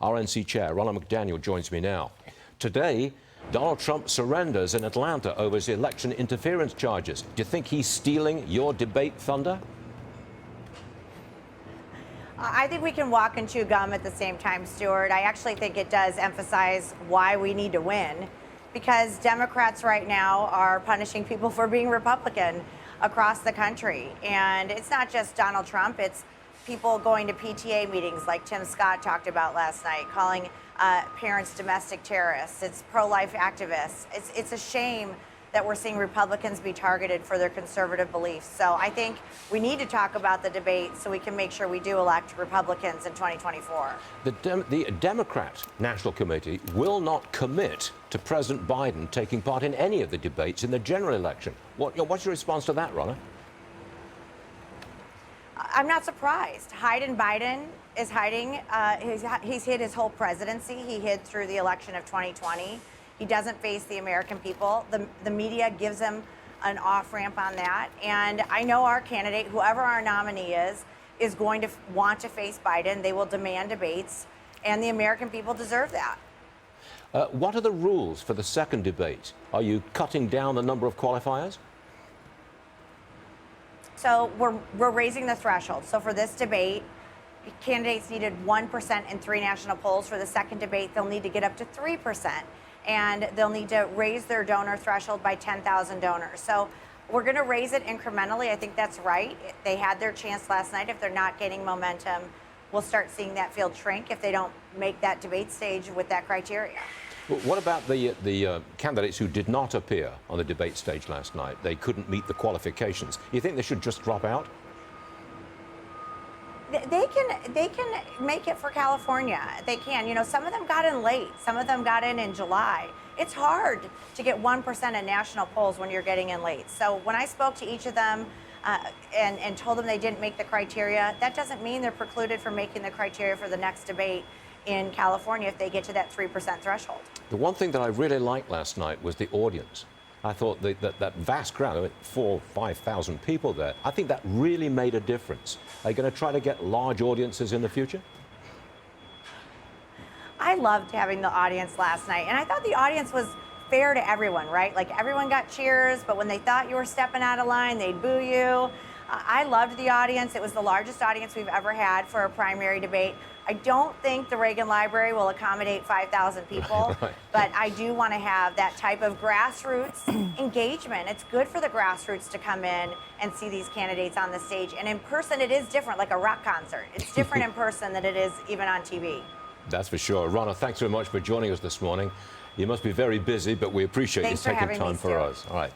RNC Chair Ronna McDaniel joins me now. Today, Donald Trump surrenders in Atlanta over his election interference charges. Do you think he's stealing your debate thunder? I think we can walk and chew gum at the same time, Stuart. I actually think it does emphasize why we need to win, because Democrats right now are punishing people for being Republican across the country. And it's not just Donald Trump, it's people going to PTA meetings like Tim Scott talked about last night, calling parents domestic terrorists. It's pro-life activists. It's a shame that we're seeing Republicans be targeted for their conservative beliefs. So I think we need to talk about the debate so we can make sure we do elect Republicans in 2024. The Democrat National Committee will not commit to President Biden taking part in any of the debates in the general election. What's your response to that, Ronna? I'm not surprised. Biden is hiding. He's hid his whole presidency. He hid through the election of 2020. He doesn't face the American people. The media gives him an off-ramp on that. And I know our candidate, whoever our nominee is going to want to face Biden. They will demand debates, and the American people deserve that. What are the rules for the second debate? Are you cutting down the number of qualifiers? So we're raising the threshold. So for this debate, candidates needed 1% in 3 national polls. For the second debate, they'll need to get up to 3%. And they'll need to raise their donor threshold by 10,000 donors. So we're going to raise it incrementally. I think that's right. They had their chance last night. If they're not gaining momentum, we'll start seeing that field shrink if they don't make that debate stage with that criteria. What about the candidates who did not appear on the debate stage last night? They couldn't meet the qualifications. You think they should just drop out? They can make it for California. They can. You know, some of them got in late. Some of them got in July. It's hard to get 1% in national polls when you're getting in late. So when I spoke to each of them and told them they didn't make the criteria, that doesn't mean they're precluded from making the criteria for the next debate in California if they get to that 3% threshold. The one thing that I really liked last night was the audience. I thought that vast crowd, 4,000 or 5,000 people there, I think that really made a difference. Are you going to try to get large audiences in the future? I loved having the audience last night, and I thought the audience was fair to everyone, right? Like everyone got cheers, but when they thought you were stepping out of line, they'd boo you. I loved the audience. It was the largest audience we've ever had for a primary debate. I don't think the Reagan Library will accommodate 5,000 people, right. But I do want to have that type of grassroots engagement. It's good for the grassroots to come in and see these candidates on the stage. And in person, it is different, like a rock concert. It's different in person than it is even on TV. That's for sure. Ronna, thanks very much for joining us this morning. You must be very busy, but we appreciate you taking time for us. All right.